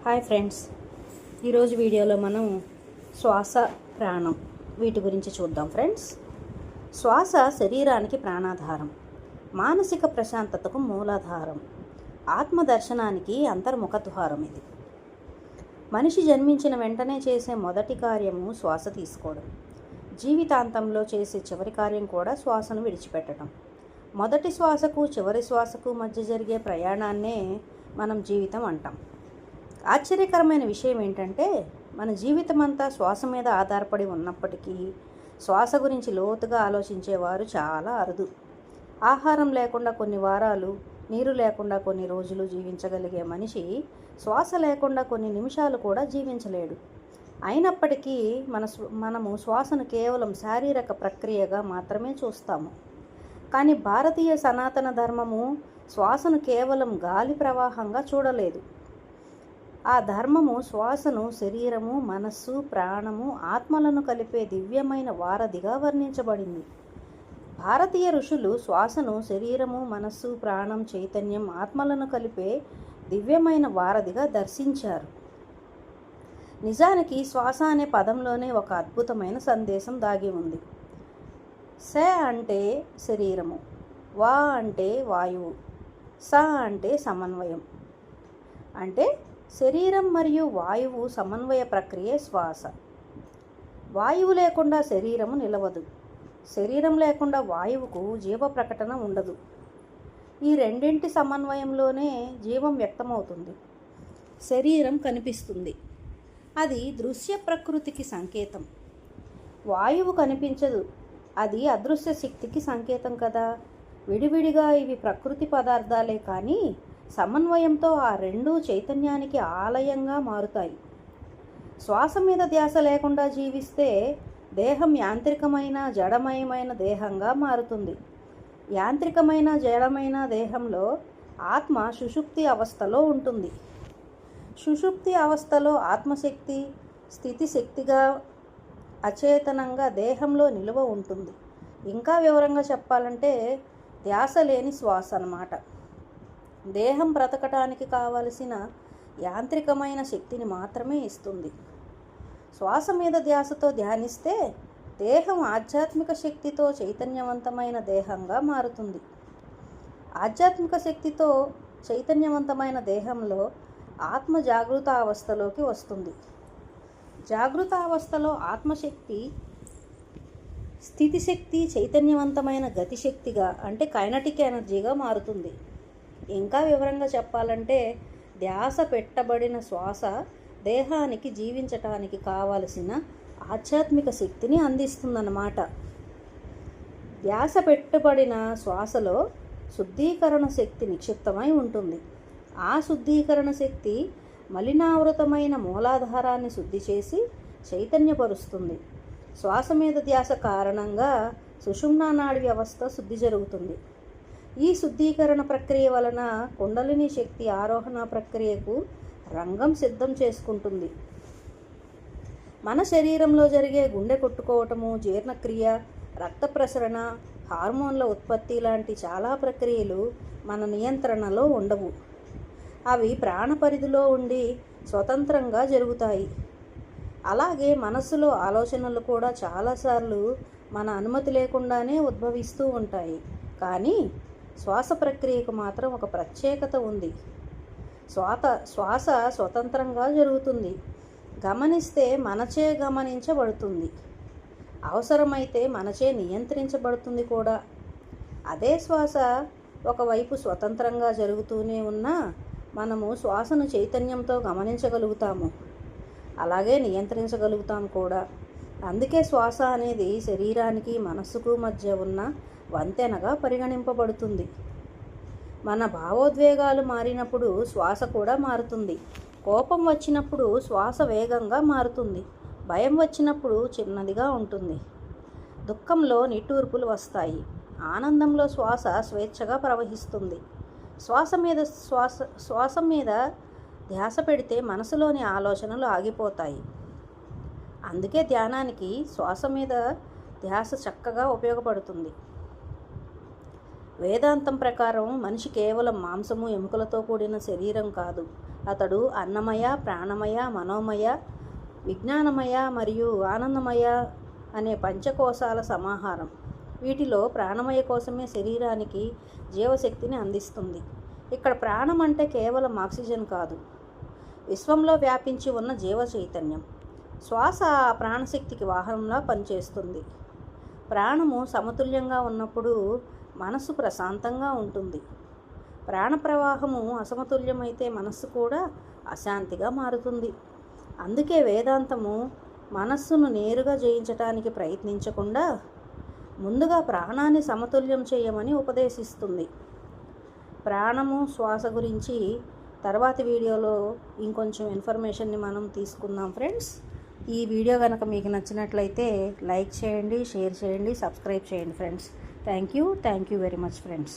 Hi friends, ఈరోజు వీడియోలో మనం శ్వాస, ప్రాణం వీటి గురించి చూద్దాం ఫ్రెండ్స్. శ్వాస శరీరానికి ప్రాణాధారం, మానసిక ప్రశాంతతకు మూలాధారం, ఆత్మదర్శనానికి అంతర్ముఖద్వారం. ఇది మనిషి జన్మించిన వెంటనే చేసే మొదటి కార్యము శ్వాస తీసుకోవడం. జీవితాంతంలో చేసే చివరి కార్యం కూడా శ్వాసను విడిచిపెట్టడం. మొదటి శ్వాసకు చివరి శ్వాసకు మధ్య జరిగే ప్రయాణాన్నే మనం జీవితం అంటాం. ఆశ్చర్యకరమైన విషయం ఏంటంటే, మన జీవితం అంతా శ్వాస మీద ఆధారపడి ఉన్నప్పటికీ శ్వాస గురించి లోతుగా ఆలోచించేవారు చాలా అరుదు. ఆహారం లేకుండా కొన్ని వారాలు, నీరు లేకుండా కొన్ని రోజులు జీవించగలిగే మనిషి శ్వాస లేకుండా కొన్ని నిమిషాలు కూడా జీవించలేడు. అయినప్పటికీ మనము శ్వాసను కేవలం శారీరక ప్రక్రియగా మాత్రమే చూస్తాము. కానీ భారతీయ సనాతన ధర్మము శ్వాసను కేవలం గాలి ప్రవాహంగా చూడలేదు. ఆ ధర్మము శ్వాసను శరీరము, మనస్సు, ప్రాణము, ఆత్మలను కలిపే దివ్యమైన వారధిగా వర్ణించబడింది. భారతీయ ఋషులు శ్వాసను శరీరము, మనస్సు, ప్రాణం, చైతన్యం, ఆత్మలను కలిపే దివ్యమైన వారధిగా దర్శించారు. నిజానికి శ్వాస అనే పదంలోనే ఒక అద్భుతమైన సందేశం దాగి ఉంది. స అంటే శరీరము, వా అంటే వాయువు, స అంటే సమన్వయం. అంటే శరీరం మరియు వాయువు సమన్వయ ప్రక్రియ శ్వాస. వాయువు లేకుండా శరీరము నిలవదు, శరీరం లేకుండా వాయువుకు జీవ ప్రకటన ఉండదు. ఈ రెండింటి సమన్వయంలోనే జీవం వ్యక్తమవుతుంది, శరీరం కనిపిస్తుంది. అది దృశ్య ప్రకృతికి సంకేతం. వాయువు కనిపించదు, అది అదృశ్య శక్తికి సంకేతం కదా. విడివిడిగా ఇవి ప్రకృతి పదార్థాలే, కానీ సమన్వయంతో ఆ రెండూ చైతన్యానికి ఆలయంగా మారుతాయి. శ్వాస మీద ధ్యాస లేకుండా జీవిస్తే దేహం యాంత్రికమైన జడమయమైన దేహంగా మారుతుంది. యాంత్రికమైన జడమైన దేహంలో ఆత్మ సుషుప్తి అవస్థలో ఉంటుంది. సుషుప్తి అవస్థలో ఆత్మశక్తి స్థితిశక్తిగా అచేతనంగా దేహంలో నిలువ ఉంటుంది. ఇంకా వివరంగా చెప్పాలంటే ధ్యాస లేని శ్వాస అన్నమాట. దేహం బ్రతకటానికి కావలసిన యాంత్రికమైన శక్తిని మాత్రమే ఇస్తుంది. శ్వాస మీద ధ్యాసతో ధ్యానిస్తే దేహం ఆధ్యాత్మిక శక్తితో చైతన్యవంతమైన దేహంగా మారుతుంది. ఆధ్యాత్మిక శక్తితో చైతన్యవంతమైన దేహంలో ఆత్మ జాగృత అవస్థలోకి వస్తుంది. జాగృత అవస్థలో ఆత్మశక్తి స్థితిశక్తి చైతన్యవంతమైన గతిశక్తిగా, అంటే కైనటిక్ ఎనర్జీగా మారుతుంది. ఇంకా వివరంగా చెప్పాలంటే ధ్యాస పెట్టబడిన శ్వాస దేహానికి జీవించటానికి కావలసిన ఆధ్యాత్మిక శక్తిని అందిస్తుందన్నమాట. ధ్యాస పెట్టబడిన శ్వాసలో శుద్ధీకరణ శక్తి నిక్షిప్తమై ఉంటుంది. ఆ శుద్ధీకరణ శక్తి మలినావృతమైన మూలాధారాన్ని శుద్ధి చేసి చైతన్యపరుస్తుంది. శ్వాస మీద ధ్యాస కారణంగా సుషుమ్నా నాడి వ్యవస్థ శుద్ధి జరుగుతుంది. ఈ శుద్ధీకరణ ప్రక్రియ వలన కుండలిని శక్తి ఆరోహణ ప్రక్రియకు రంగం సిద్ధం చేసుకుంటుంది. మన శరీరంలో జరిగే గుండె కొట్టుకోవటము, జీర్ణక్రియ, రక్త ప్రసరణ, హార్మోన్ల ఉత్పత్తి లాంటి చాలా ప్రక్రియలు మన నియంత్రణలో ఉండవు. అవి ప్రాణ పరిధిలో ఉండి స్వతంత్రంగా జరుగుతాయి. అలాగే మనస్సులో ఆలోచనలు కూడా చాలాసార్లు మన అనుమతి లేకుండానే ఉద్భవిస్తూ ఉంటాయి. కానీ శ్వాస ప్రక్రియకు మాత్రం ఒక ప్రత్యేకత ఉంది. శ్వాస స్వతంత్రంగా జరుగుతుంది. గమనిస్తే మనచే గమనించబడుతుంది, అవసరమైతే మనచే నియంత్రించబడుతుంది కూడా. అదే శ్వాస ఒకవైపు స్వతంత్రంగా జరుగుతూనే ఉన్నా మనము శ్వాసను చైతన్యంతో గమనించగలుగుతాము, అలాగే నియంత్రించగలుగుతాం కూడా. అందుకే శ్వాస అనేది శరీరానికి మనస్సుకు మధ్య ఉన్న వంతెనగా పరిగణింపబడుతుంది. మన భావోద్వేగాలు మారినప్పుడు శ్వాస కూడా మారుతుంది. కోపం వచ్చినప్పుడు శ్వాస వేగంగా మారుతుంది. భయం వచ్చినప్పుడు చిన్నదిగా ఉంటుంది. దుఃఖంలో నిట్టూర్పులు వస్తాయి. ఆనందంలో శ్వాస స్వేచ్ఛగా ప్రవహిస్తుంది. శ్వాస మీద ధ్యాస పెడితే మనసులోని ఆలోచనలు ఆగిపోతాయి. అందుకే ధ్యానానికి శ్వాస మీద ధ్యాస చక్కగా ఉపయోగపడుతుంది. వేదాంతం ప్రకారం మనిషి కేవలం మాంసము, ఎముకలతో కూడిన శరీరం కాదు, అతడు అన్నమయ, ప్రాణమయ, మనోమయ, విజ్ఞానమయ మరియు ఆనందమయ అనే పంచకోశాల సమాహారం. వీటిలో ప్రాణమయ కోసమే శరీరానికి జీవశక్తిని అందిస్తుంది. ఇక్కడ ప్రాణం అంటే కేవలం ఆక్సిజన్ కాదు, విశ్వంలో వ్యాపించి ఉన్న జీవ చైతన్యం. శ్వాస ఆ ప్రాణశక్తికి వాహనంలా పనిచేస్తుంది. ప్రాణము సమతుల్యంగా ఉన్నప్పుడు మనసు ప్రశాంతంగా ఉంటుంది. ప్రాణ ప్రవాహము అసమతుల్యమైతే మనస్సు కూడా అశాంతిగా మారుతుంది. అందుకే వేదాంతము మనస్సును నేరుగా జయించటానికి ప్రయత్నించకుండా ముందుగా ప్రాణాన్ని సమతుల్యం చేయమని ఉపదేశిస్తుంది. ప్రాణము, శ్వాస గురించి తర్వాతి వీడియోలో ఇంకొంచెం ఇన్ఫర్మేషన్ని మనం తీసుకుందాం ఫ్రెండ్స్. ఈ వీడియో కనుక మీకు నచ్చినట్లయితే లైక్ చేయండి, షేర్ చేయండి, సబ్స్క్రైబ్ చేయండి friends. Thank you very much friends.